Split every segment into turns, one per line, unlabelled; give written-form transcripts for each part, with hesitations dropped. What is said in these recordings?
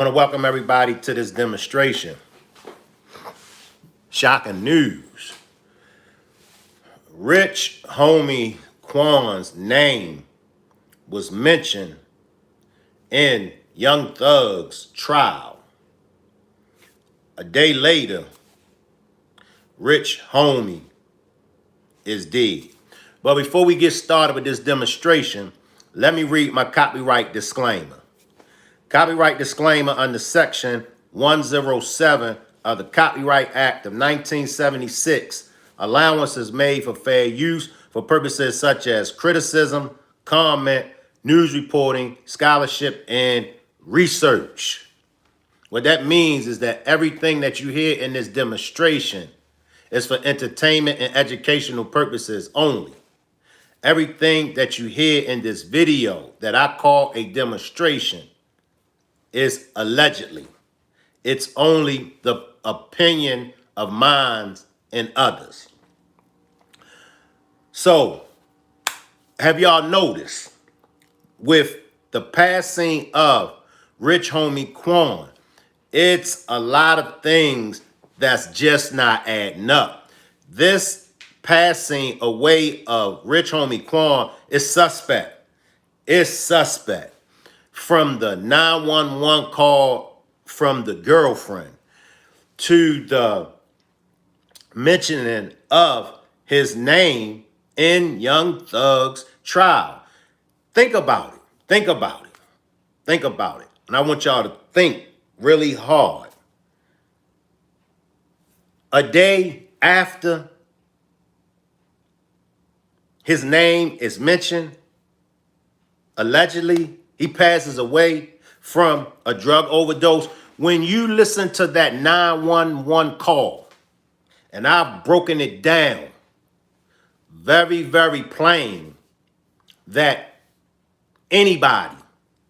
I want to welcome everybody to this demonstration. Shocking news. Rich homie Quan's name was mentioned in Young Thug's trial. A day later, Rich homie is dead. But before we get started with this demonstration, let me read my copyright disclaimer. Copyright disclaimer under Section 107 of the Copyright Act of 1976. Allowance is made for fair use for purposes such as criticism, comment, news reporting, scholarship, and research. What that means is that everything that you hear in this demonstration is for entertainment and educational purposes only. Everything that you hear in this video that I call a demonstration is allegedly. It's only the opinion of mine and others. So, have y'all noticed with the passing of Rich homie Quan, it's a lot of things that's just not adding up. This passing away of Rich homie Quan is suspect. It's suspect. From the 911 call from the girlfriend to the mentioning of his name in Young Thug's trial. Think about it. Think about it. Think about it. And I want y'all to think really hard. A day after his name is mentioned, allegedly, he passes away from a drug overdose. When you listen to that 911 call, and I've broken it down very, very plain that anybody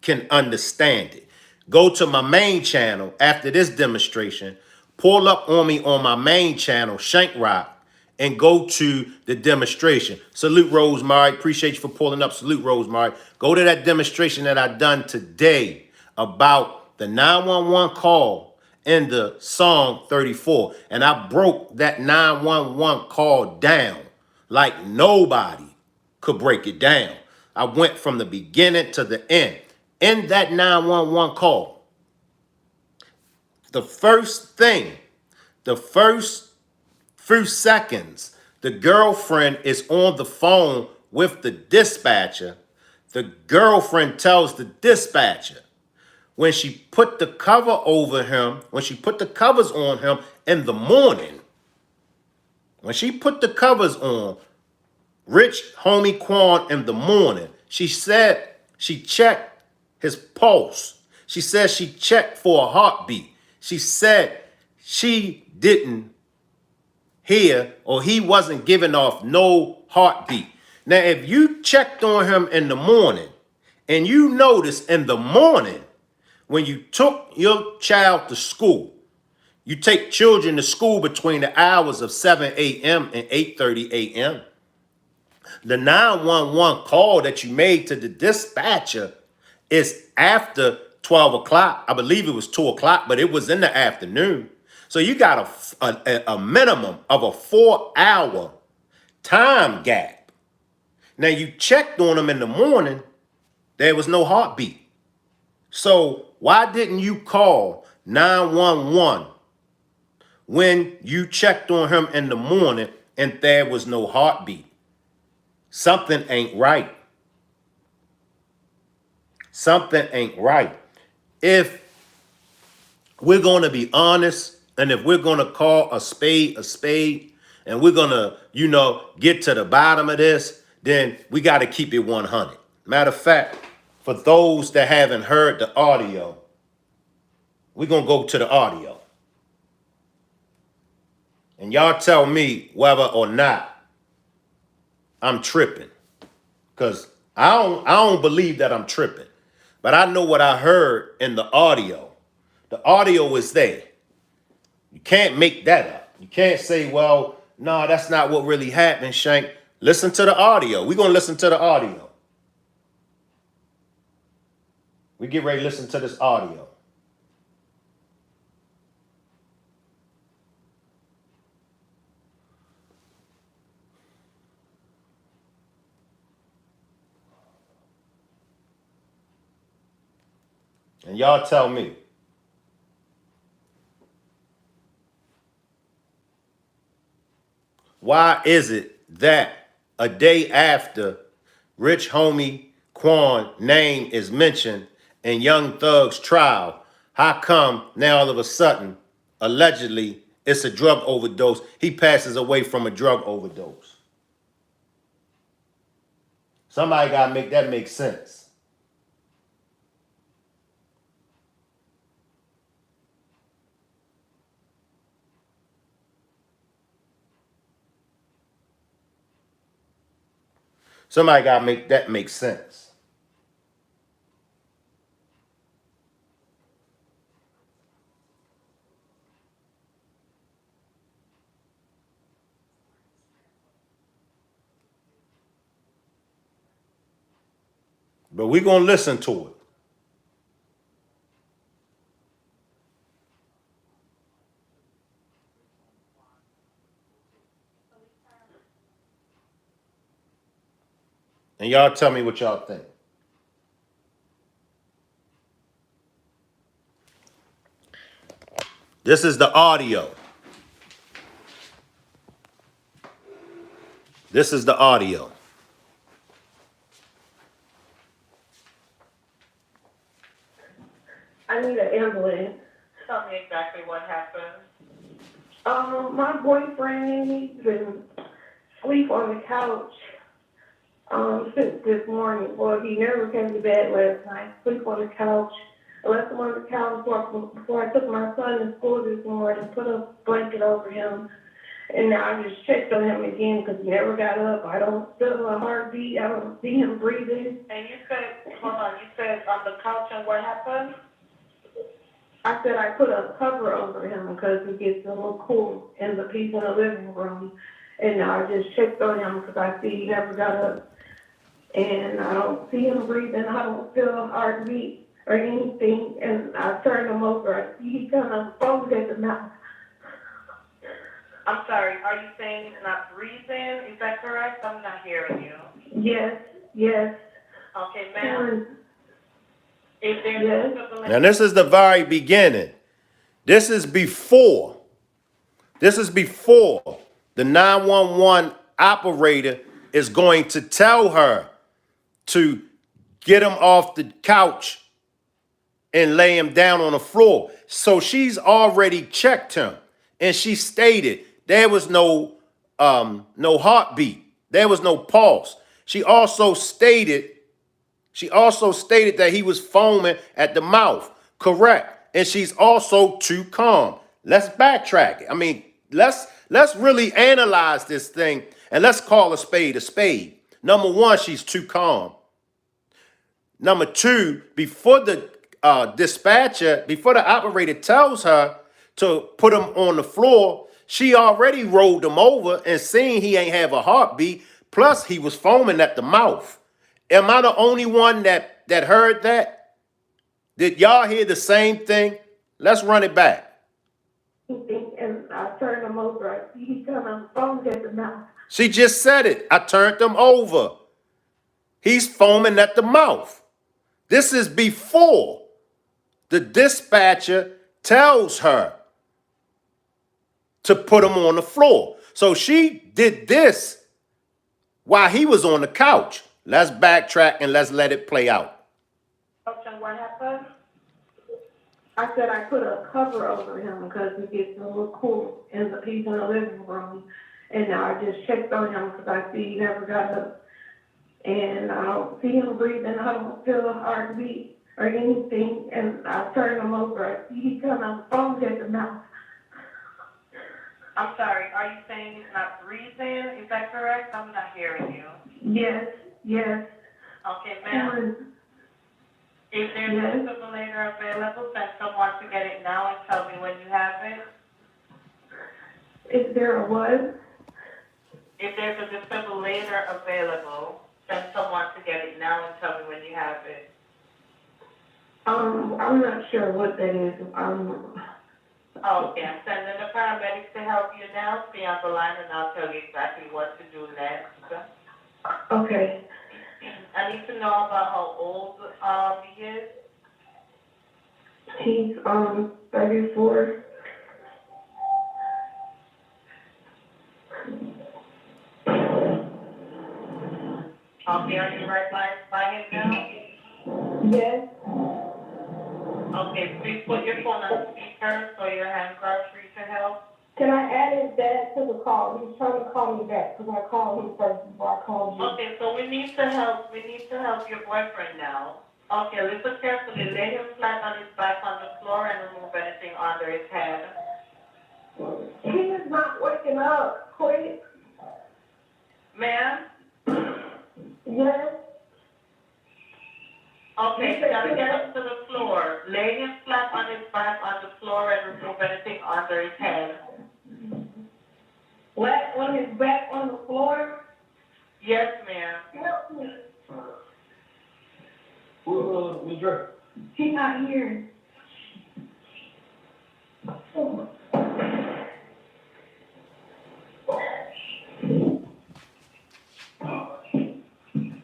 can understand it. Go to my main channel after this demonstration, pull up on me on my main channel, Shank Rock, and go to the demonstration. Salute, Rosemary. Appreciate you for pulling up. Salute, Rosemary. Go to that demonstration that I done today about the 911 call in the song 34. And I broke that 911 call down like nobody could break it down. I went from the beginning to the end. In that 911 call, the first thing, the first few seconds, the girlfriend is on the phone with the dispatcher. The girlfriend tells the dispatcher when she put the cover over him, when she put the covers on him in the morning, when she put the covers on Rich homie Quan in the morning, she said she checked his pulse. She said she checked for a heartbeat. She said she didn't hear, or he wasn't giving off no heartbeat. Now, if you checked on him in the morning and you noticed in the morning when you took your child to school, you take children to school between the hours of 7 a.m. and 8:30 a.m. The 911 call that you made to the dispatcher is after 12 o'clock. I believe it was 2 o'clock, but it was in the afternoon. So you got a minimum of a 4-hour time gap. Now you checked on him in the morning, there was no heartbeat. So why didn't you call 911 when you checked on him in the morning and there was no heartbeat? Something ain't right. Something ain't right. If we're going to be honest, and if we're going to call a spade, and we're going to, get to the bottom of this, then we got to keep it 100. Matter of fact, for those that haven't heard the audio, we're going to go to the audio. And y'all tell me whether or not I'm tripping. Because I don't believe that I'm tripping. But I know what I heard in the audio. The audio is there. You can't make that up. You can't say, well, no, that's not what really happened, Shank. Listen to the audio. We're going to listen to the audio. We get ready to listen to this audio. And y'all tell me, why is it that a day after Rich Homie Quan name is mentioned in Young Thug's trial, how come now all of a sudden, allegedly, it's a drug overdose? He passes away from a drug overdose. Somebody gotta make that make sense. Somebody gotta make that make sense. But we're gonna listen to it. And y'all tell me what y'all think. This is the audio. This is the audio.
I need an ambulance.
Tell me exactly what happened.
My boyfriend, he's been asleep on the couch since this morning. Well, he never came to bed last night. Sleep on the couch. I left him on the couch before I took my son to school this morning, put a blanket over him. And now I just checked on him again because he never got up. I don't feel a heartbeat. I don't see him breathing.
And you said, hold on, you said on the couch and what happened?
I said I put a cover over him because it gets a little cool in the piece in the living room. And now I just checked on him because I see he never got up. And I don't see him breathing. I don't feel a heartbeat or anything. And I turned him over. I see he kind of foamed at the mouth.
I'm sorry, are you saying he's not breathing? Is that correct? I'm not hearing you.
Yes, yes.
Okay, ma'am. Is there
Yes.
Now this is the very beginning. This is before. This is before the 911 operator is going to tell her to get him off the couch and lay him down on the floor. So she's already checked him, and she stated there was no heartbeat, there was no pulse. She also stated that he was foaming at the mouth. Correct. And she's also too calm. Let's backtrack it. I mean, let's really analyze this thing and let's call a spade a spade. Number one, she's too calm. Number two, before the before the operator tells her to put him on the floor, she already rolled him over and seen he ain't have a heartbeat. Plus, he was foaming at the mouth. Am I the only one that heard that? Did y'all hear the same thing? Let's run it back.
And I turned him over. I see he kind of foamed at the mouth.
She just said it. I turned him over. He's foaming at the mouth. This is before the dispatcher tells her to put him on the floor. So she did this while he was on the couch. Let's backtrack and let's let it play out.
And what happened?
I said I put a cover over him because it gets a little cool in the piece in the living room. And now I just checked on him because I see he never got up. And I don't see him breathing. I don't feel a heartbeat or anything. And I turned him over. I see he kind of foamed at the mouth.
I'm sorry, are you saying he's not breathing? Is that correct? I'm not hearing you.
Yes, yes.
Okay, ma'am. Is there a defibrillator available? Send someone to get it now and tell me when you have it.
Is there a what?
If there's a defibrillator available, send someone to get it now and tell me when you have it.
I'm not sure what that is.
Okay, I'm sending the paramedics to help you now. Stay on the line and I'll tell you exactly what to do next.
Okay.
I need to know about how old he is.
He's 34.
Okay, are you right by him now?
Yes.
Okay, please put your phone on speaker so your hands are free to help.
Can I add his dad to the call? He's trying to call me back because I called him first before I called you.
Okay, so we need to help your boyfriend now. Okay, listen carefully. Lay him flat on his back on the floor and remove anything under his head.
He is not waking up. Quick.
Ma'am?
Yes.
Okay, you gotta get him to the floor. Lay him flat on his back on the floor and remove anything under his head.
Flat on his back on the floor?
Yes, ma'am.
Help me.
Who's Dre?
He's not here.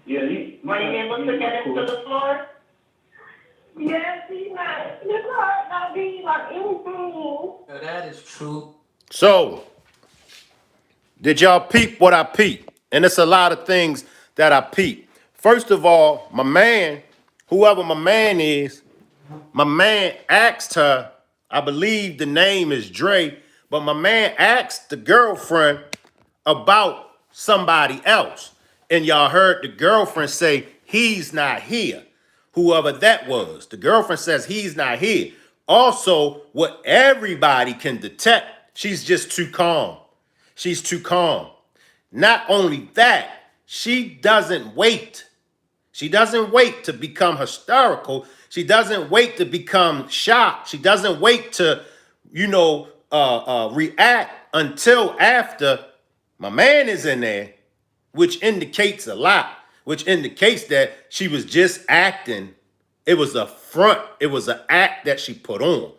Yeah,
Were you able to get him to the floor?
Yes, he's not being like anything.
That is true.
So, did y'all peep what I peep? And it's a lot of things that I peep. First of all, my man, whoever my man is, my man asked her, I believe the name is Dre, but my man asked the girlfriend about somebody else. And y'all heard the girlfriend say, he's not here. Whoever that was. The girlfriend says he's not here. Also, what everybody can detect, she's just too calm. She's too calm. Not only that, she doesn't wait. She doesn't wait to become hysterical. She doesn't wait to become shocked. She doesn't wait to, react until after my man is in there, which indicates a lot, which indicates that she was just acting. It was a front. It was an act that she put on.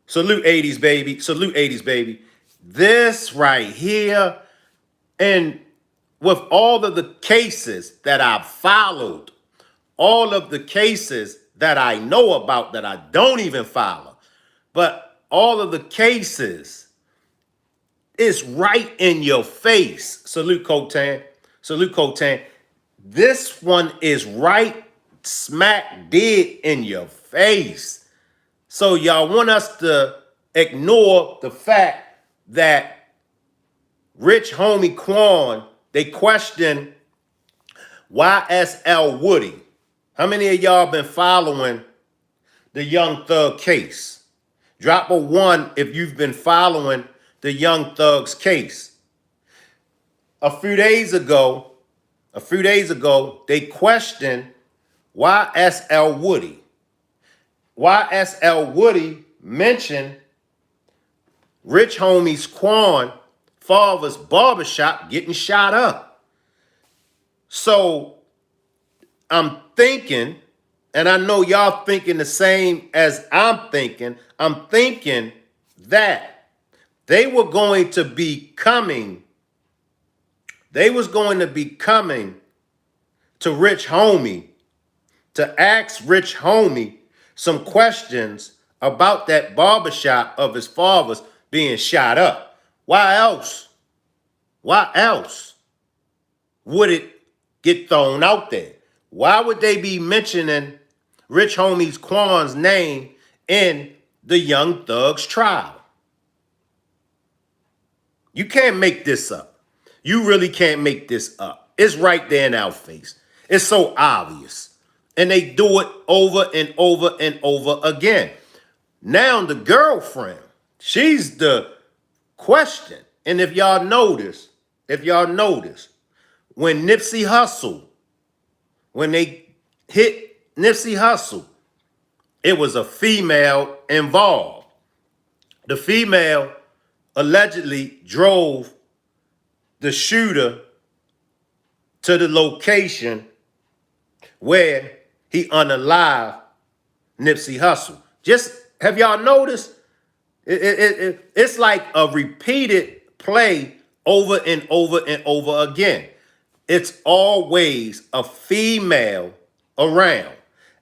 Salute 80s, baby. Salute 80s, baby. This right here, and with all of the cases that I've followed, all of the cases that I know about that I don't even follow, but all of the cases, it's right in your face. Salute Cotan. Salute Cotan. This one is right smack dead in your face. So y'all want us to ignore the fact that Rich Homie Quan, they question YSL Woody. How many of y'all been following the Young Thug case? Drop a 1 if you've been following the Young Thug's case. A few days ago, they questioned YSL Woody. YSL Woody mentioned Rich Homie's Quan father's barbershop getting shot up. So I'm thinking, and I know y'all thinking the same as I'm thinking that they was going to be coming to Rich Homie to ask Rich Homie some questions about that barbershop of his father's being shot up. Why else would it get thrown out there? Why would they be mentioning Rich Homie's Quan's name in the Young Thug's trial? You can't make this up. You really can't make this up. It's right there in our face. It's so obvious. And they do it over and over and over again. Now the girlfriend, she's the question. And if y'all notice, when Nipsey Hussle, when they hit Nipsey Hussle, it was a female involved. The female allegedly drove the shooter to the location where he unalived Nipsey Hussle. Just have y'all noticed? It's like a repeated play over and over and over again. It's always a female around.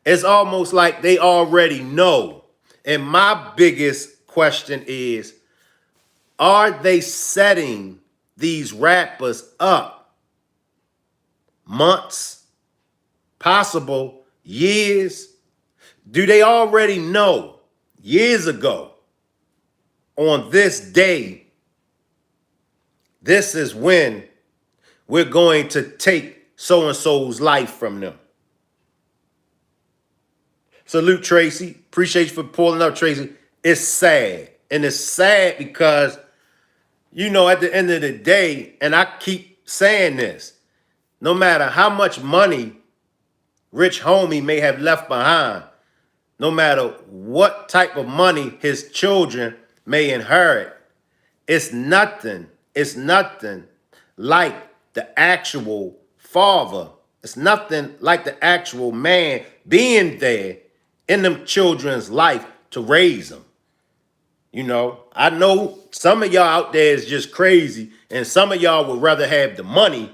It's almost like they already know. And my biggest question is, are they setting these rappers up months, possible years? Do they already know years ago on this day, this is when we're going to take so-and-so's life from them? Salute, Tracy. Appreciate you for pulling up, Tracy. It's sad. And it's sad because, you know, at the end of the day, and I keep saying this, no matter how much money Rich Homie may have left behind, no matter what type of money his children may inherit, it's nothing like the actual father. It's nothing like the actual man being there in them children's life to raise them. You know, I know some of y'all out there is just crazy, and some of y'all would rather have the money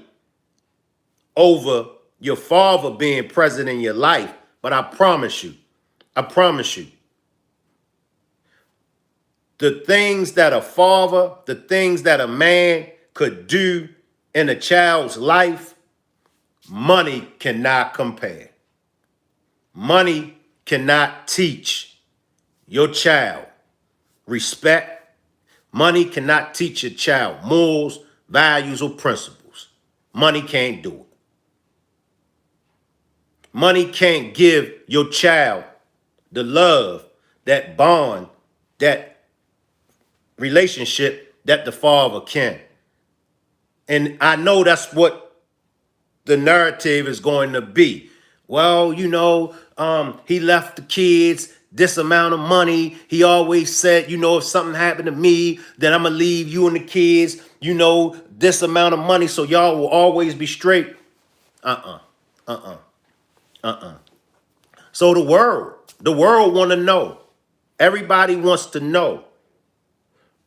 over your father being present in your life. But I promise you, the things that a father, the things that a man could do in a child's life, money cannot compare. Money cannot teach your child respect. Money cannot teach your child morals, values, or principles. Money can't do it. Money can't give your child the love, that bond, that relationship that the father can. And I know that's what the narrative is going to be. Well, you know, he left the kids this amount of money. He always said, you know, if something happened to me, then I'm gonna leave you and the kids, you know, this amount of money, so y'all will always be straight. So the world want to know. Everybody wants to know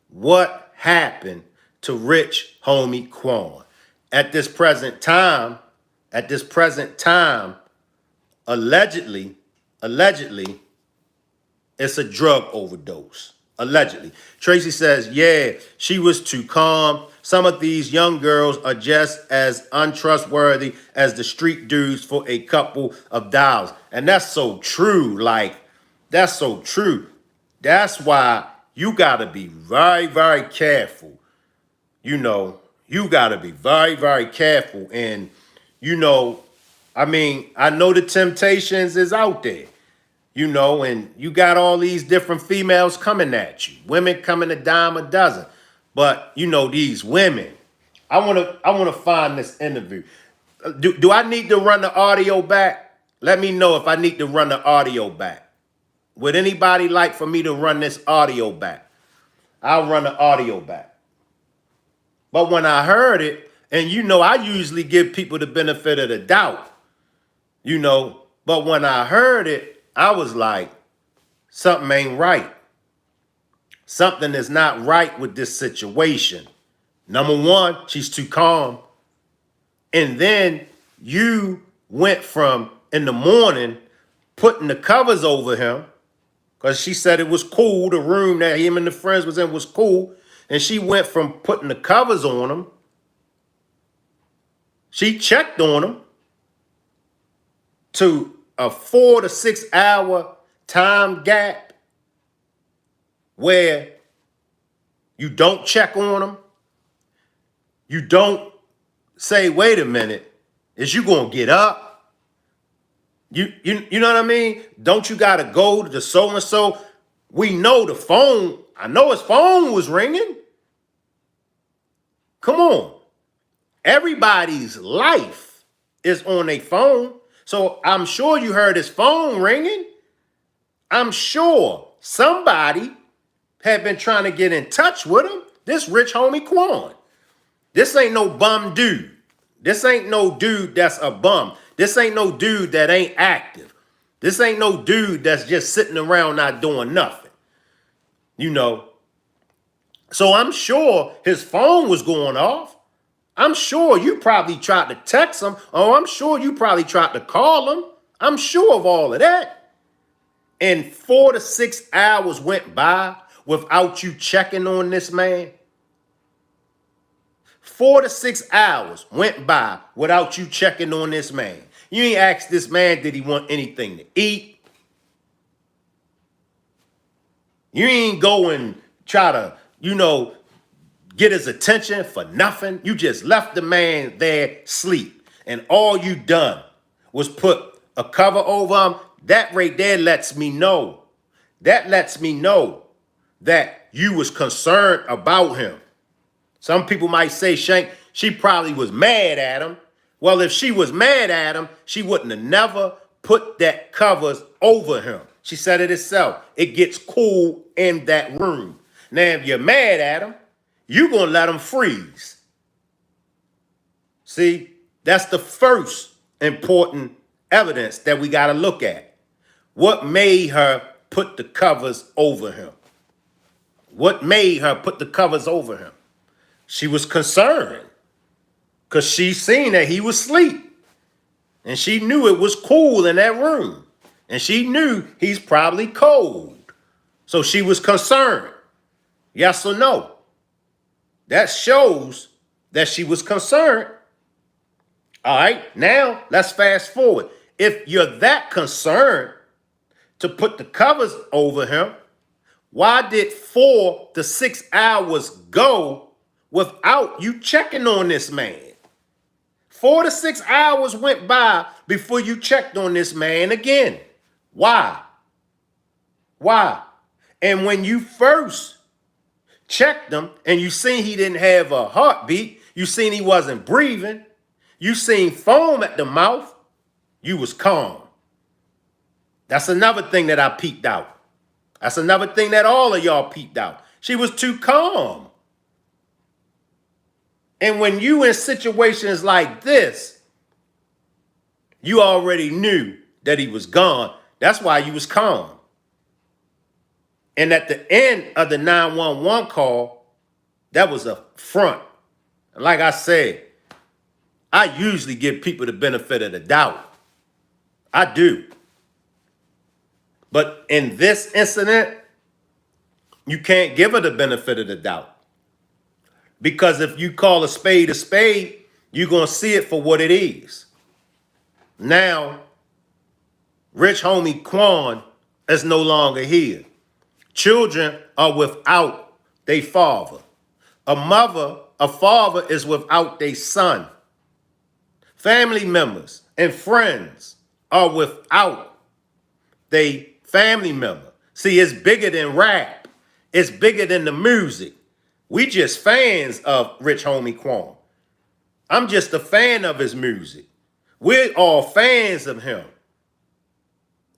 what happened to Rich Homie Quan. At this present time, allegedly, it's a drug overdose. Allegedly. Tracy says, yeah, she was too calm. Some of these young girls are just as untrustworthy as the street dudes for a couple of dollars. And that's so true. Like, that's so true. That's why you got to be very, very careful. You know, you got to be very, very careful. And, you know, I mean, I know the temptations is out there. You know, and you got all these different females coming at you. Women coming a dime a dozen. But, you know, these women, I want to find this interview. Do I need to run the audio back? Let me know if I need to run the audio back. Would anybody like for me to run this audio back? I'll run the audio back. But when I heard it, and you know, I usually give people the benefit of the doubt, you know, but when I heard it, I was like, something ain't right. Something is not right with this situation. Number one, she's too calm. And then you went from in the morning putting the covers over him, because she said it was cool. The room that him and the friends was in was cool. And she went from putting the covers on him. She checked on him to a 4 to 6 hour time gap where you don't check on them. You don't say, wait a minute, is you gonna get up? You know what I mean? Don't you gotta go to the so-and-so? We know the phone, I know his phone was ringing. Come on. Everybody's life is on a phone. So I'm sure you heard his phone ringing. I'm sure somebody had been trying to get in touch with him. This Rich Homie Quan. This ain't no bum dude. This ain't no dude that's a bum. This ain't no dude that ain't active. This ain't no dude that's just sitting around not doing nothing. You know. So I'm sure his phone was going off. I'm sure you probably tried to text him. Oh, I'm sure you probably tried to call him. I'm sure of all of that. And 4 to 6 hours went by without you checking on this man. 4 to 6 hours went by without you checking on this man. You ain't asked this man, did he want anything to eat? You ain't go and try to, get his attention for nothing. You just left the man there sleep. And all you done was put a cover over him. That right there lets me know. That lets me know that you was concerned about him. Some people might say, Shank, she probably was mad at him. Well, if she was mad at him, she wouldn't have never put that covers over him. She said it herself. It gets cool in that room. Now, if you're mad at him, you're going to let him freeze. See, that's the first important evidence that we got to look at. What made her put the covers over him? What made her put the covers over him? She was concerned because she seen that he was asleep. And she knew it was cool in that room. And she knew he's probably cold. So she was concerned. Yes or no? That shows that she was concerned. All right, now let's fast forward. If you're that concerned to put the covers over him, why did 4 to 6 hours go without you checking on this man? 4 to 6 hours went by before you checked on this man again. Why? Why? And when you first checked him and you seen he didn't have a heartbeat, you seen he wasn't breathing, you seen foam at the mouth, you was calm. That's another thing that I peeped out. That's another thing that all of y'all peeped out. She was too calm. And when you in situations like this, you already knew that he was gone. That's why you was calm. And at the end of the 911 call, that was a front. Like I said, I usually give people the benefit of the doubt. I do. But in this incident, you can't give her the benefit of the doubt. Because if you call a spade, you're going to see it for what it is. Now, rich homie Quan is no longer here. Children are without their father. A father is without their son. Family members and friends are without their family member. See, it's bigger than rap. It's bigger than the music. We just fans of rich homie Quan. I'm just a fan of his music. We're all fans of him.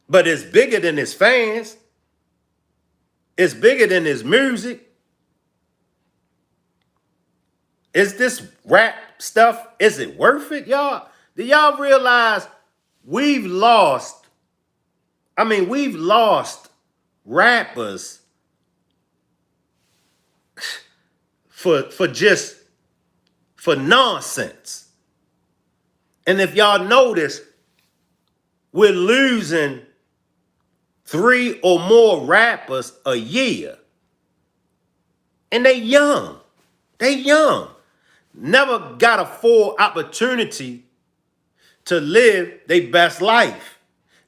But it's bigger than his fans. It's bigger than his music. Is this rap stuff, is it worth it, y'all? Do y'all realize we've lost rappers for nonsense. And if y'all notice, we're losing 3 or more rappers a year. And they young. They young. Never got a full opportunity to live their best life.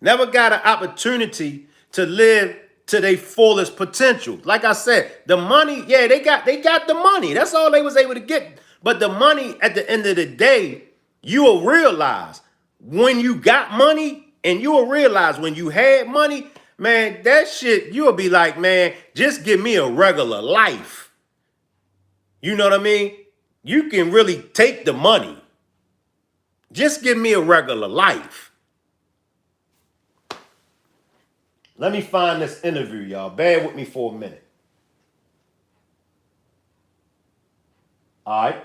Never got an opportunity to live to their fullest potential. Like I said, the money, yeah, they got the money. That's all they was able to get. But the money, at the end of the day, you will realize when you got money, and you will realize when you had money, man, that shit, you'll be like, man, just give me a regular life. You know what I mean? You can really take the money. Just give me a regular life. Let me find this interview, y'all. Bear with me for a minute. All right.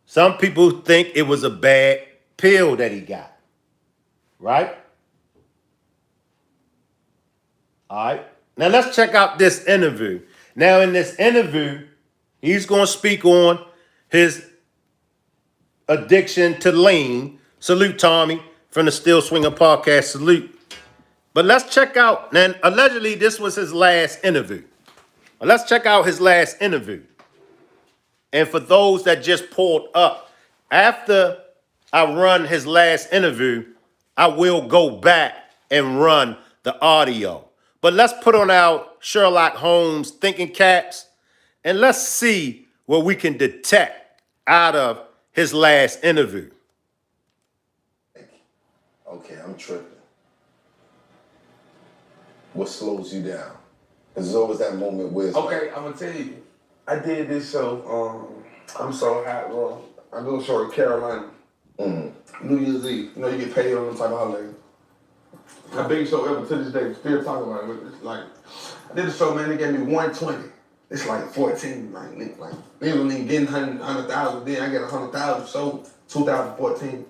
Some people think it was a bad pill that he got. Right? All right. Now let's check out this interview. Now in this interview, he's going to speak on his addiction to lean. Salute, Tommy, from the Still Swinger podcast. Salute. But let's check out, and allegedly this was his last interview. Let's check out his last interview. And for those that just pulled up, after I run his last interview, I will go back and run the audio. But let's put on our Sherlock Holmes thinking caps and let's see what we can detect out of his last interview.
Okay, I'm tripping. What slows you down? Because there's always that moment where it's
Okay, I'm gonna tell you. I did this show. I'm so hot, bro. I do a show in Carolina. New Year's Eve. You know, you get paid on them type of holiday. My biggest show ever to this day. Still talking about it. It's like, I did the show, man. They gave me 120. It's like 14. Like they wasn't even getting 100,000. Then I get 100,000. So 2014.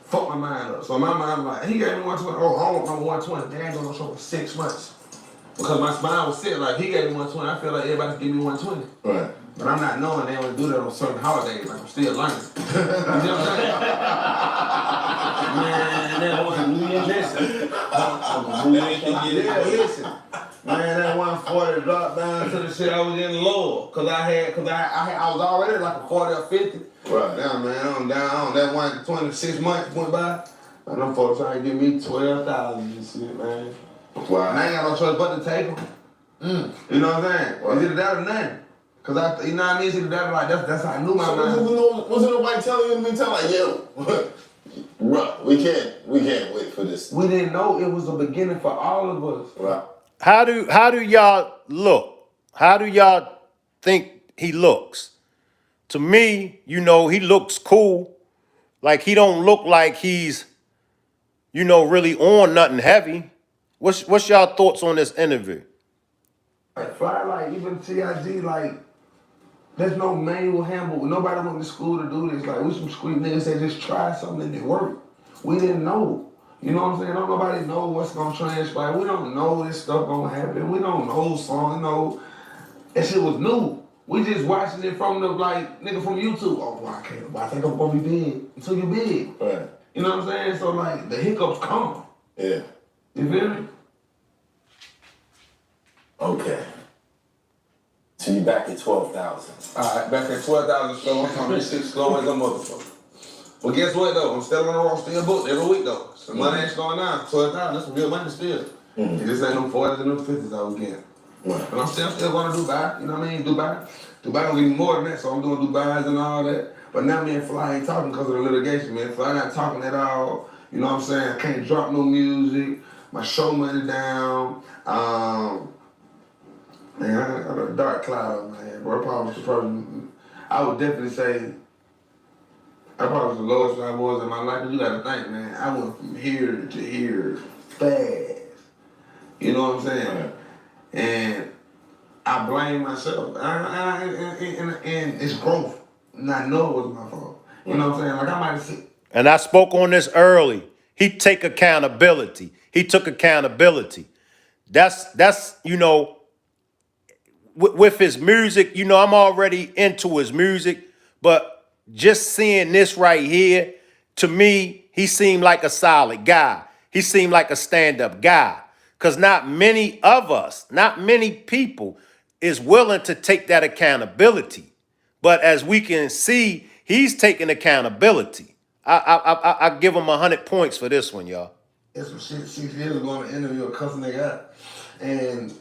Fuck my mind up. So my mind like, he gave me 120. Oh, I want my 120. They ain't doing no show for 6 months. Because my spine was set, like, he gave me 120. I feel like everybody give me 120.
right.
But I'm not knowing they only do that on certain holidays. Like, I'm still learning. You know what I'm saying? Man, that one, listen. Man, that 140 dropped down to the shit I was getting lower. Cause I was already like a 40 or 50.
Right.
Down, man, I'm down. That 120, 6 months went by. And them folks trying to give me 12,000 and shit, man.
Wow.
And I ain't got no choice but to take them. You know what I'm saying?
Right.
It's either that or nothing. Cause you know what I mean? It's either that or like, that's how I knew my
So
mind.
wasn't nobody telling you in the meantime, like, yo, bro, we can't wait for this.
We didn't know it was a beginning for all of us.
Right.
How do y'all look? How do y'all think he looks? To me, you know, he looks cool. Like he don't look like he's, you know, really on nothing heavy. What's y'all thoughts on this interview?
Like, fly, like, even TIG, like, there's no manual handbook. Nobody went to school to do this. Like, we some street niggas that just tried something and it worked. We didn't know. You know what I'm saying? Don't nobody know what's gonna transpire. We don't know this stuff gonna happen. We don't know song, no. That shit was new. We just watching it from the, like, nigga from YouTube. Oh, well, I think I'm gonna be big until you big.
Right.
You know what I'm saying? So, like, the hiccups come.
Yeah.
You feel me?
Okay. So you back at 12,000.
Alright, back at 12,000 show. I'm talking this shit slow as a motherfucker. But guess what though? I'm still on the road, still booked every week though. So money ain't slowing down. 12,000, that's some real money still. It just ain't them 40s and them 50s I was getting.
Right.
But I'm still going to Dubai, you know what I mean? Dubai gonna give me more than that, so I'm doing Dubais and all that. But now me and Fly ain't talking because of the litigation, man. Fly not talking at all. You know what I'm saying? I can't drop no music. My show money down. Man, I got a dark cloud on my head, bro. I would definitely say, I probably was the lowest I was in my life. You gotta think, man, I went from here to here fast. You know what I'm saying?
Right.
And I blame myself. And it's growth. And I know it was my fault. You know what I'm saying? Like, I might have said,
And I spoke on this early. He take accountability. He took accountability. That's you know, with his music, you know, I'm already into his music, but just seeing this right here, to me, he seemed like a solid guy. He seemed like a stand-up guy. Because not many of us, not many people is willing to take that accountability. But as we can see, he's taking accountability. I give him 100 points for this one, y'all.
it's some shit 6 years ago in an interview, a cussing nigga out. And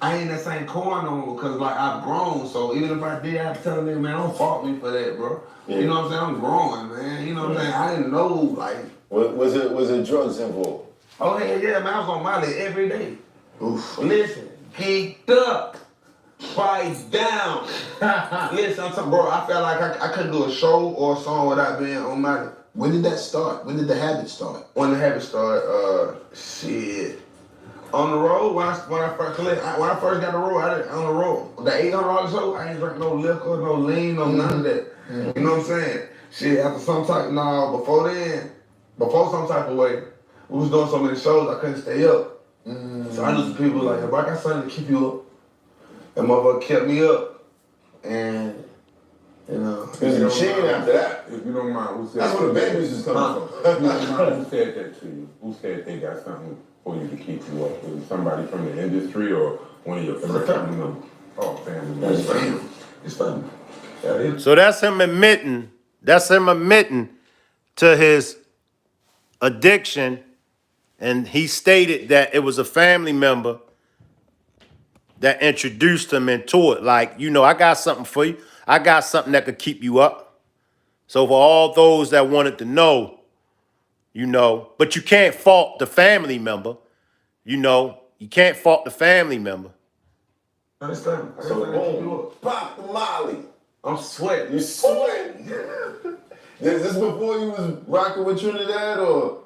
I ain't that same Quan no more because, like, I've grown. So even if I did, I have to tell a nigga, man, don't fault me for that, bro.
Yeah.
You know what I'm saying? I'm growing, man. You know what I'm saying? I didn't know, like,
Was it drugs involved?
oh, hell yeah, man, I was on Molly every day. Oof. Listen, geeked up, fight down. Listen, I'm talking, bro, I felt like I couldn't do a show or a song without being on Molly.
When did that start? When did the habit start?
When the habit started, shit. On the road, when I first got the road, I didn't, on the road, the $800 show, I ain't drink no liquor, no lean, no none of that. You know what I'm saying? Shit, after some type, before some type of way, we was doing so many shows, I couldn't stay up. So I knew some people like, if I got something to keep you up, that motherfucker kept me up. And You know,
It was a machine after that.
If you don't mind, who said
That's where the babies is coming
If
from.
you don't mind, who said that to you? Who said they got something for you to keep you up? Was it somebody from the industry or one of your family members? Oh, family
It's
members.
family. It's family. Yeah, it,
So that's him admitting. That's him admitting to his addiction, and he stated that it was a family member that introduced him into it. Like, I got something for you. I got something that could keep you up. So for all those that wanted to know, but you can't fault the family member. You can't fault the family member.
it's family.
So boom, pop the Molly.
I'm sweating.
You sweating. Is this before you was rocking with Trinidad or?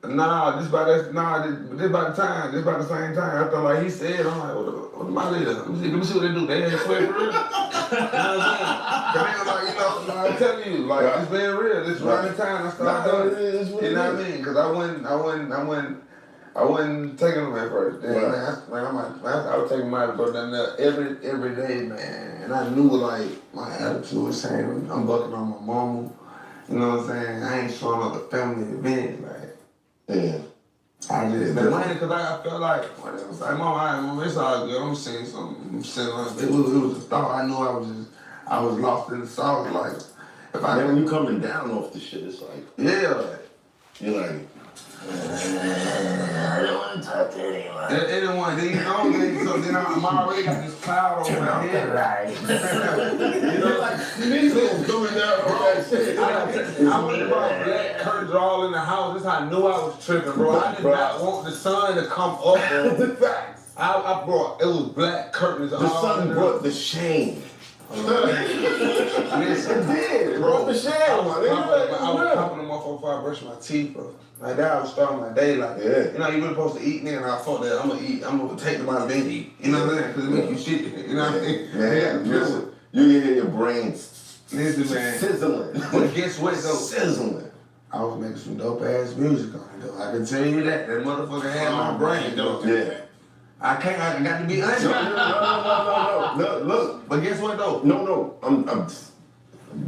Nah, this about the time. This about the same time. I thought like he said, I'm like, what am I leader? Let me see what they do. They ain't sweat for real. You know what I'm saying? Cause they was like, I'm telling you, like it's being real. This around the time I started doing it. You know what I mean? Cause I wasn't taking them at first. Then, I was taking my brother down there every day, man. And I knew like my attitude was saying I'm bucking on my mama. You know what I'm saying? I ain't showing up the family event, like.
Yeah.
I just been money because I felt like, whatever. It's like, mom, it's all good. I'm saying something. It was a thought. I knew I was lost in the sauce. Like, if I
When you coming down off the shit, it's like,
yeah,
you're like, I don't want to talk to anyone.
anyone, so then I'm already got this cloud over my head. You know, like,
These niggas coming down off that shit.
I went about black curtains all in the house. This is how I knew I was tripping, bro. I did not want the sun to come up, bro.
The facts.
I brought, it was black curtains
The
all
sun
in the
brought the shame.
Listen,
It did. It brought the shame,
I
my
was
nigga.
popping them off before I brush my teeth, bro. Like that, I was starting my day like,
Yeah.
you know, you really supposed to eat, nigga, and I thought that I'm gonna take them out of bed and eat. You know what I'm saying? Because it make you shit. You know what I mean?
Man, listen, you can hear your brain
Listen, man.
sizzling.
But guess what, though?
Sizzling.
I was making some dope ass music on it, though. I can tell you that. That motherfucker had my brain, though.
Yeah.
I got to be honest.
No. Look.
But guess what, though?
No.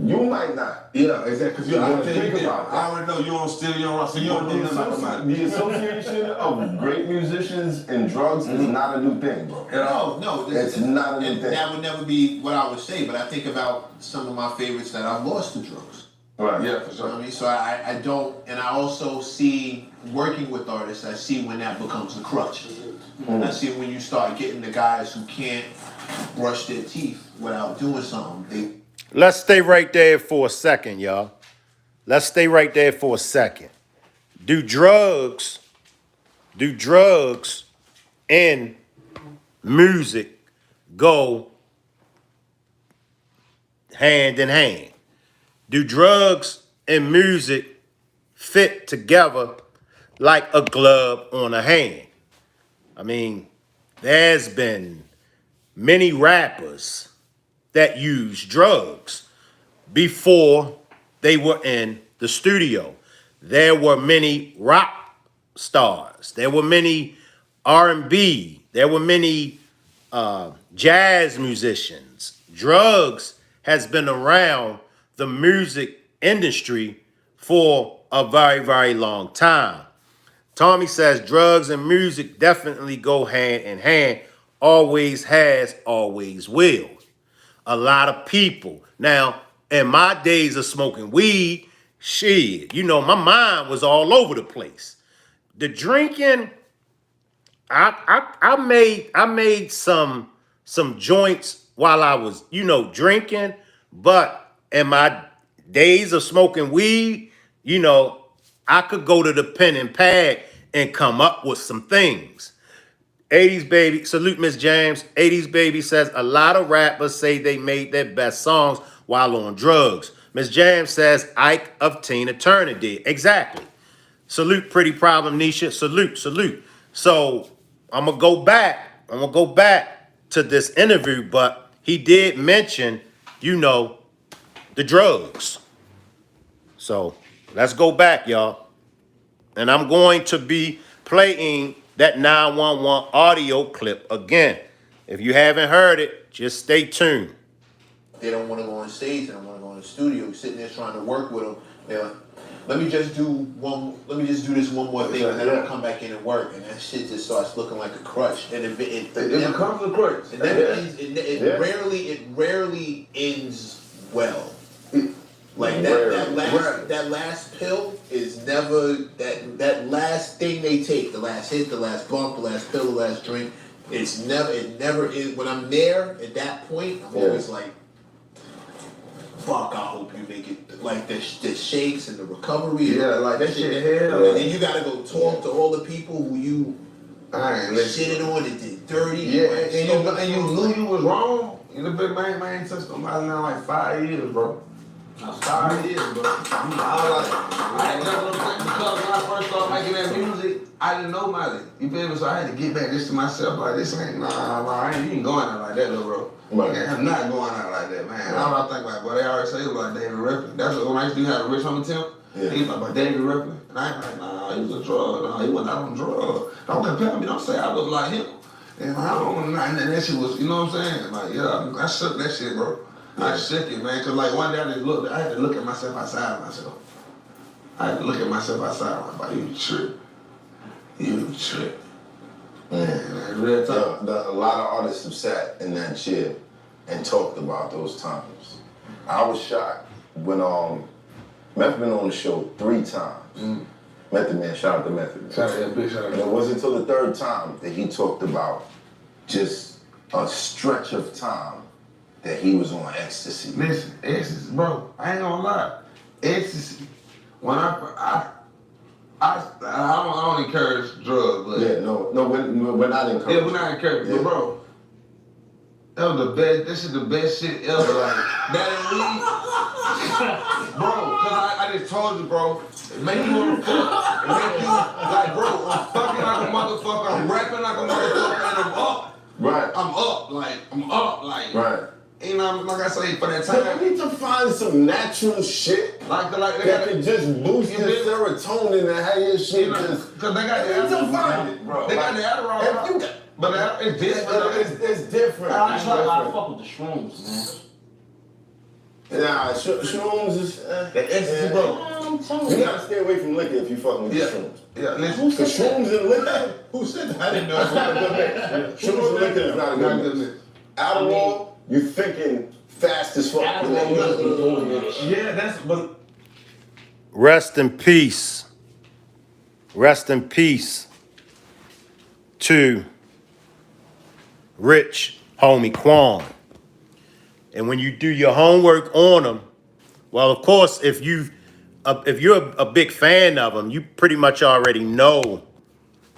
You might not.
Yeah, exactly. Because you
wanna
I tell you
think
this,
about
I
that.
already know you don't steal, you don't rock, so you don't do nothing like about
The association of great musicians and drugs is not a new thing, bro.
No,
It's not a new
and
thing.
that would never be what I would say, but I think about some of my favorites that I've lost to drugs.
Right.
Yeah, for
You know what I
sure.
mean? So I don't, and I also see, working with artists, I see when that becomes a crutch. I see when you start getting the guys who can't brush their teeth without doing something.
Let's stay right there for a second, y'all. Let's stay right there for a second. Do drugs and music go hand in hand? Do drugs and music fit together like a glove on a hand? I mean, there's been many rappers that use drugs before they were in the studio. There were many rock stars. There were many R&B. There were many jazz musicians. Drugs has been around the music industry for a very, very long time. Tommy says drugs and music definitely go hand in hand. Always has, always will. A lot of people. Now, in my days of smoking weed, shit, my mind was all over the place. The drinking, I made some joints while I was, drinking, but in my days of smoking weed, I could go to the pen and pad and come up with some things. 80s Baby, salute Miss James. 80s Baby says a lot of rappers say they made their best songs while on drugs. Miss James says Ike of Tina Turner did. Exactly. Salute Pretty Problem Nisha. Salute. So I'm gonna go back to this interview, but he did mention, the drugs. So let's go back, y'all. And I'm going to be playing that 911 audio clip again. If you haven't heard it, just stay tuned.
They don't want to go on stage. They don't want to go in the studio. Sitting there trying to work with them. They're like, let me just do this one more thing, and then I'll come back in and work. And that shit just starts looking like a crutch. And it
becomes a crutch.
It never ends. It rarely ends well. Like that last pill is never that last thing they take, the last hit, the last bump, the last pill, the last drink. It never is. When I'm there at that point, I'm always like, fuck, I hope you make it. Like the shakes and the recovery.
Like that shit.
And then you gotta go talk to all the people who you shitted on and did dirty.
Yeah, and you knew you was wrong. You the big man ain't touched nobody now like 5 years, bro.
That's 5 years, bro.
I ain't never because when I first started making that music, I didn't know Miley. You feel me? So I had to get back this to myself. Like, this ain't, you ain't going out like that, though, bro.
Right.
I'm not going out like that, man. All I think about, boy, they already say it was like David Ruffin. That's what when I used to have a rich homie Tim.
Yeah.
He was like, about David Ruffin. And I ain't like, nah, he was a drug. Nah, he wasn't out on drugs. Don't compare me. Don't say I look like him. And I don't know. And that shit was, you know what I'm saying? Like, yeah, I shook that shit, bro. I shook it, man. Cause like one day I had to look at myself outside of myself. I had to look at myself outside. I'm like, you trip. You trip. Man, real talk.
A lot of artists have sat in that chair and talked about those times. I was shocked when Meth been on the show 3 times. Method Man, shout out to Method Man.
Shout out, big shout out.
And it wasn't until the 3rd time that he talked about just a stretch of time that he was on ecstasy.
Listen, ecstasy, bro. I ain't gonna lie. Ecstasy. When I don't encourage drugs, but
we're not encouraging.
yeah, we're not encouraging, but bro, that was the best. This is the best shit ever. Like that and weed, bro. Cause I just told you, bro. It make you wanna fuck. It make you like, bro. I'm fucking like a motherfucker. I'm rapping like a motherfucker, and I'm up.
Right.
I'm up, like.
Right.
You know, like I say, for that
So
time.
you need to find some natural shit
Like
that can just boost your serotonin and have your shit just.
Cause they got the
You need to
Adderall.
find it, bro.
They got the Adderall.
If you got,
But it's different.
it's different.
I fuck with the shrooms, man.
Nah, shrooms is.
The ecstasy, bro.
You gotta stay away from liquor if you fucking with the shrooms.
Yeah, listen.
Cause shrooms and liquor.
Who said that? I didn't know.
That's not a good mix. Shrooms and liquor is not a good mix. Adderall, you thinking fast as fuck.
Yeah, that's but.
Rest in peace. Rest in peace to Rich Homie Quan. And when you do your homework on him, well, of course, if you're a big fan of him, you pretty much already know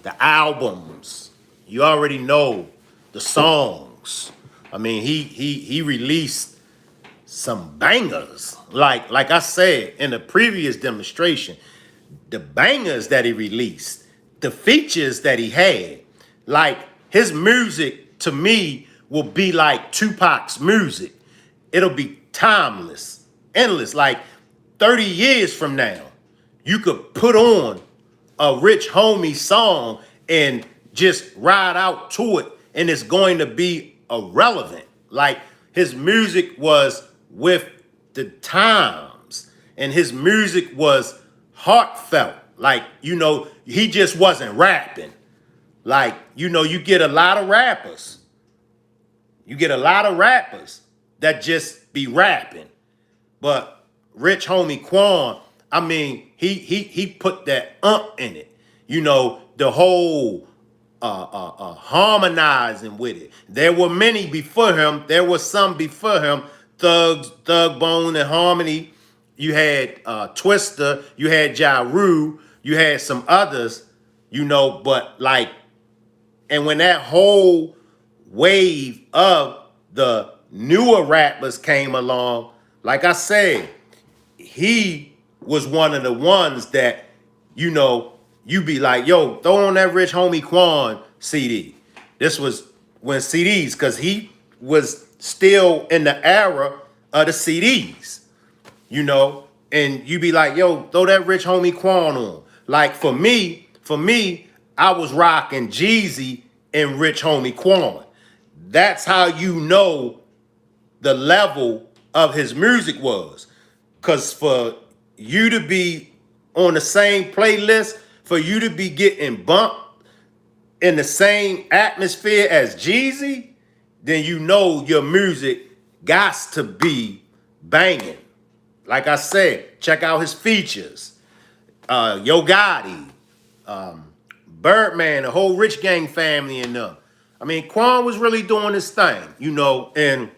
the albums. You already know the songs. I mean, he released some bangers. Like I said in the previous demonstration, the bangers that he released, the features that he had, like his music to me will be like Tupac's music. It'll be timeless, endless. Like 30 years from now, you could put on a Rich Homie song and just ride out to it, and it's going to be irrelevant. Like his music was with the times, and his music was heartfelt. Like, you know, he just wasn't rapping. Like, you know, you get a lot of rappers. You get a lot of rappers that just be rapping. But Rich Homie Quan, I mean, he put that in it. You know, the whole harmonizing with it. There were many before him. There were some before him. Thug Bone and Harmony. You had Twister. You had Ja Rule. You had some others, you know, but like, and when that whole wave of the newer rappers came along, like I said, he was one of the ones that, you know, you be like, yo, throw on that Rich Homie Quan CD. This was when CDs, because he was still in the era of the CDs, you know, and you be like, yo, throw that Rich Homie Quan on. Like for me, I was rocking Jeezy and Rich Homie Quan. That's how you know the level of his music was. Because for you to be on the same playlist, for you to be getting bumped in the same atmosphere as Jeezy, then you know your music gots to be banging. Like I said, check out his features. Yo Gotti, Birdman, the whole Rich Gang family and them. I mean, Quan was really doing his thing, you know, and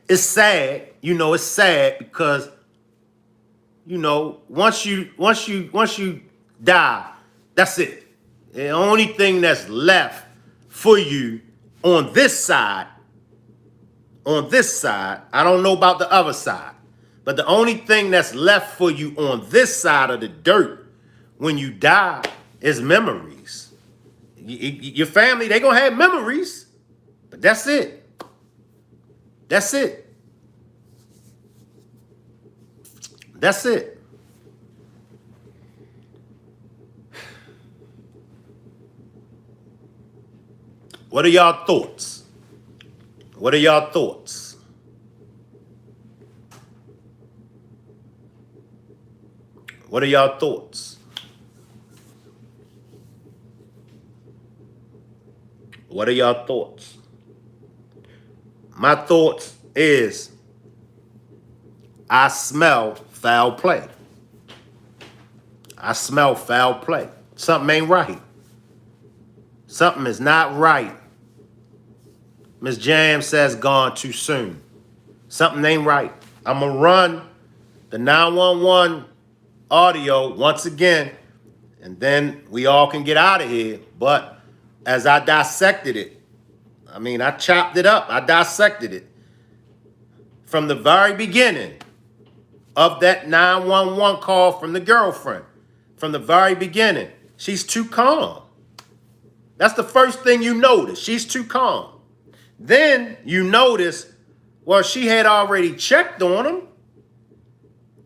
it's sad, you know, it's sad because, you know, once you die, that's it. The only thing that's left for you on this side, I don't know about the other side, but the only thing that's left for you on this side of the dirt when you die is memories. Your family, they gonna have memories, but that's it. That's it. That's it. What are y'all thoughts? What are y'all thoughts? What are y'all thoughts? What are y'all thoughts? My thoughts is I smell foul play. I smell foul play. Something ain't right. Something is not right. Miss Jam says gone too soon. Something ain't right. I'm going to run the 911 audio once again, and then we all can get out of here. But as I dissected it, I mean, I chopped it up. I dissected it. From the very beginning of that 911 call from the girlfriend, from the very beginning, she's too calm. That's the first thing you notice. She's too calm. Then you notice, well, she had already checked on him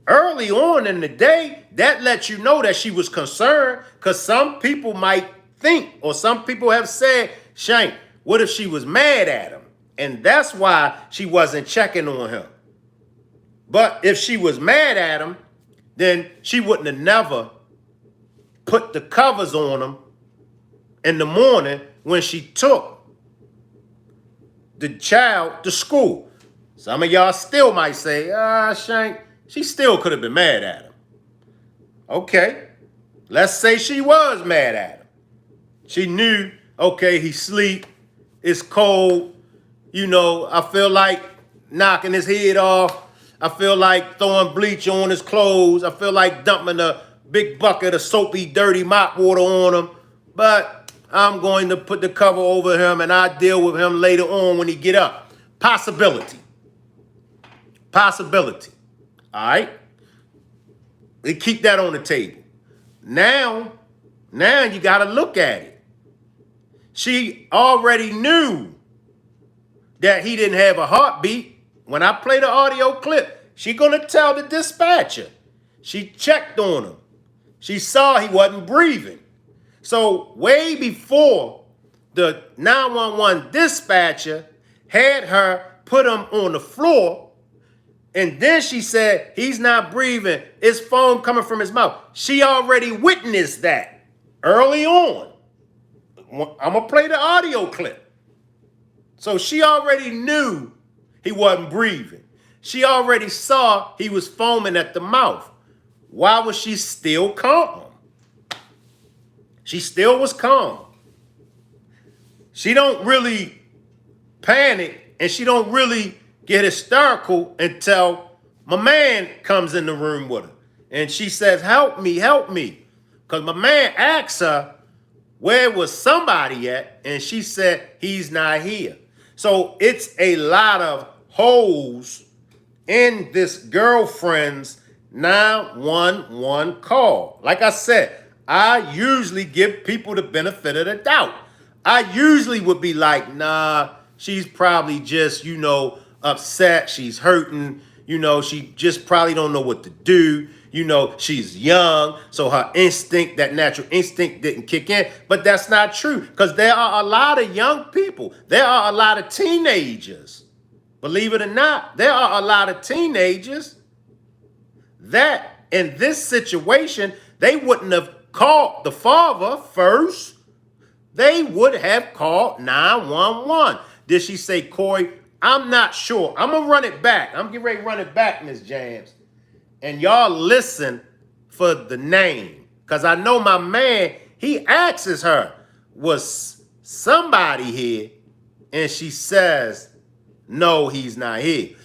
early on in the day. That lets you know that she was concerned, because some people might think, or some people have said, Shank, what if she was mad at him? And that's why she wasn't checking on him. But if she was mad at him, then she wouldn't have never put the covers on him in the morning when she took the child to school. Some of y'all still might say, Shank, she still could have been mad at him. Okay, let's say she was mad at him. She knew, okay, he sleep, it's cold, you know, I feel like knocking his head off. I feel like throwing bleach on his clothes. I feel like dumping a big bucket of soapy, dirty mop water on him. But I'm going to put the cover over him and I'll deal with him later on when he get up. Possibility. Possibility. All right? We keep that on the table. Now you got to look at it. She already knew that he didn't have a heartbeat. When I play the audio clip, she going to tell the dispatcher. She checked on him. She saw he wasn't breathing. So way before the 911 dispatcher had her put him on the floor, and then she said, he's not breathing, it's foam coming from his mouth. She already witnessed that early on. I'm going to play the audio clip. So she already knew he wasn't breathing. She already saw he was foaming at the mouth. Why was she still calm? She still was calm. She don't really panic and she don't really get hysterical until my man comes in the room with her. And she says, help me, help me. Because my man asks her, where was somebody at? And she said, he's not here. So it's a lot of holes in this girlfriend's 911 call. Like I said, I usually give people the benefit of the doubt. I usually would be like, nah, she's probably just, you know, upset. She's hurting. You know, she just probably don't know what to do. You know, she's young, so her instinct, that natural instinct didn't kick in. But that's not true, because there are a lot of young people. There are a lot of teenagers Believe it or not, there are a lot of teenagers that in this situation, they wouldn't have called the father first. They would have called 911. Did she say, Corey? I'm not sure. I'm going to run it back. I'm getting ready to run it back, Miss Jams. And y'all listen for the name. Because I know my man, he asks her, was somebody here? And she says, no, he's not here.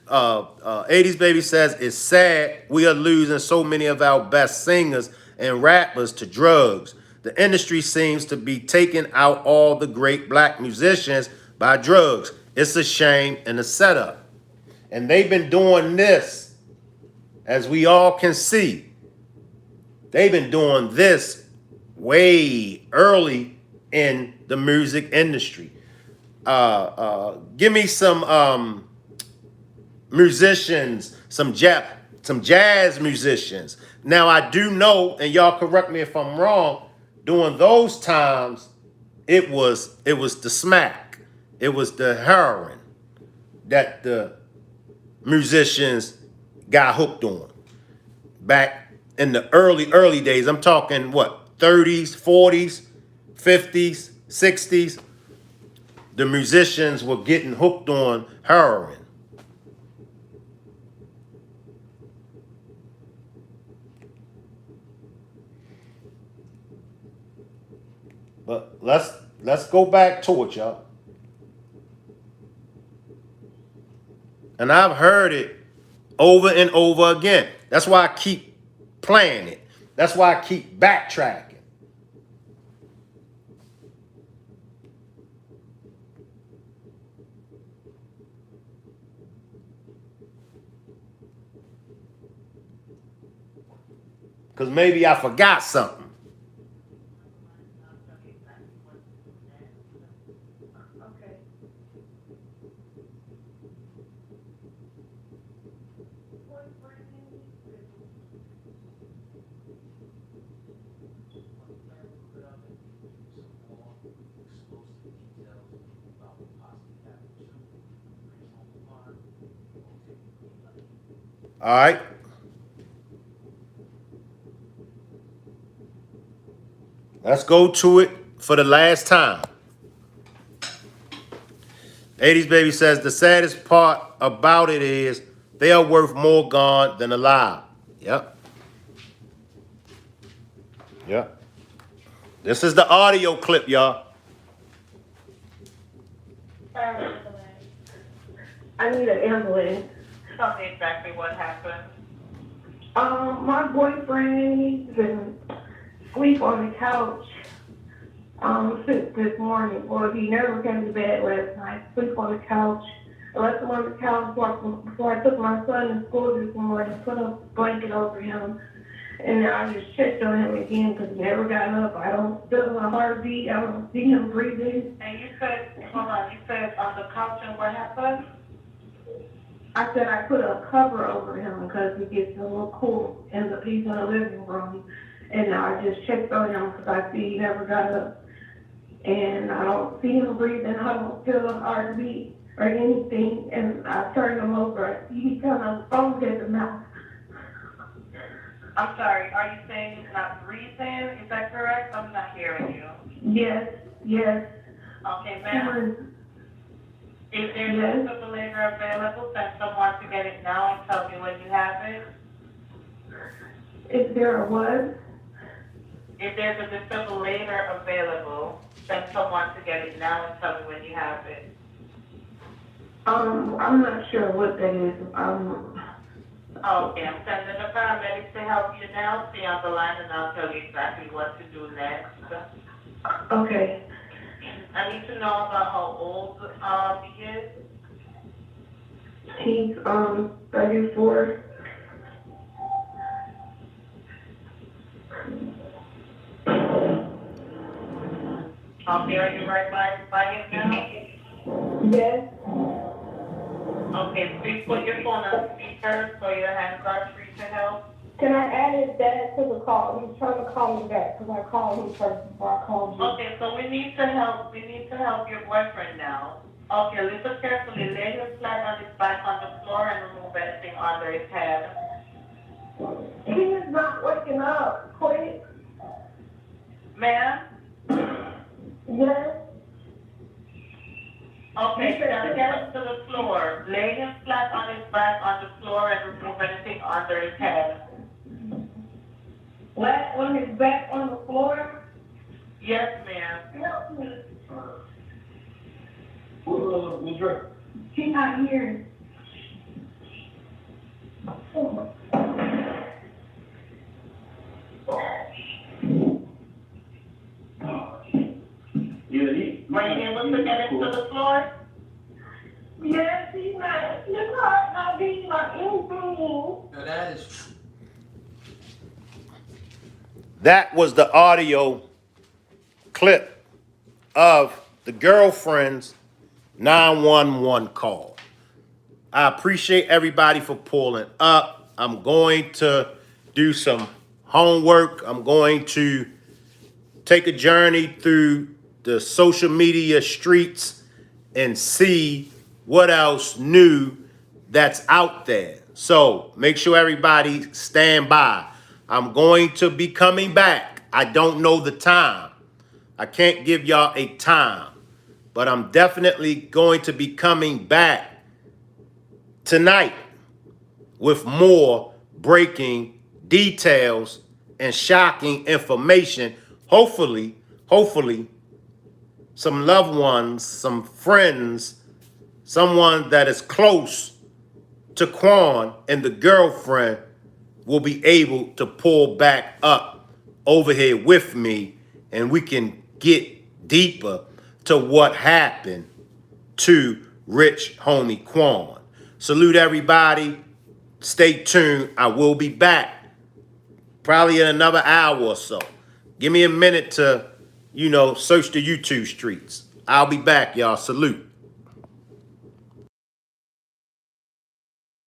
80s Baby says, it's sad we are losing so many of our best singers and rappers to drugs. The industry seems to be taking out all the great black musicians by drugs. It's a shame and a setup. And they've been doing this, as we all can see. They've been doing this way early in the music industry. Give me some musicians, some jazz musicians. Now I do know, and y'all correct me if I'm wrong, during those times, it was the smack, it was the heroin that the musicians got hooked on. Back in the early days, I'm talking what, 30s, 40s, 50s, 60s, the musicians were getting hooked on heroin. But let's go back to it, y'all. And I've heard it over and over again. That's why I keep playing it. That's why I keep backtracking. Because maybe I forgot something.
Okay.
All right. Let's go to it for the last time. 80s Baby says the saddest part about it is they are worth more gone than alive. Yep. Yep. This is the audio clip, y'all.
I need an ambulance.
Tell me exactly what happened.
My boyfriend, he's been asleep on the couch since this morning. Well, he never came to bed last night. Sleep on the couch. I left him on the couch before I took my son to school this morning. Put a blanket over him. And I just checked on him again because he never got up. I don't feel a heartbeat. I don't see him breathing.
And you said, hold on, you said on the couch and what happened?
I said I put a cover over him because he gets a little cool in the piece in the living room. And I just checked on him because I see he never got up. And I don't see him breathing. I don't feel a heartbeat or anything. And I turned him over. He kind of foamed at the mouth.
I'm sorry, are you saying he's not breathing? Is that correct? I'm not hearing you.
Yes, yes.
Okay, ma'am. Is there a defibrillator available? Send someone to get it now and tell me when you have it.
Is there a what?
If there's a defibrillator available, send someone to get it now and tell me when you have it.
I'm not sure what that is.
Okay, I'm sending the paramedics to help you now. Stay on the line and I'll tell you exactly what to do next.
Okay.
I need to know about how old he is.
He's 34.
Okay, are you right by him now?
Yes.
Okay, please put your phone on speaker so your hands are free to help.
Can I add his dad to the call? He's trying to call me back because I called him first before I called you.
Okay, so we need to help your boyfriend now. Okay, listen carefully. Lay him flat on his back on the floor and remove anything under his head.
He is not waking up. Quick.
Ma'am?
Yes.
Okay, now get him to the floor. Lay him flat on his back on the floor and remove anything under his head.
Flat on his back on the floor.
Yes, ma'am.
Help me. She's not here.
Were you able to get him to the floor?
Yes, he's not. His heart not beating like anything.
Now that is true.
That was the audio clip of the girlfriend's 911 call. I appreciate everybody for pulling up. I'm going to do some homework. I'm going to take a journey through the social media streets and see what else new that's out there. So make sure everybody stand by. I'm going to be coming back. I don't know the time. I can't give y'all a time, but I'm definitely going to be coming back tonight with more breaking details and shocking information. Hopefully, some loved ones, some friends, someone that is close to Quan and the girlfriend will be able to pull back up over here with me, and we can get deeper to what happened to rich homie Quan. Salute everybody. Stay tuned. I will be back probably in another hour or so. Give me a minute to, search the YouTube streets. I'll be back, y'all. Salute.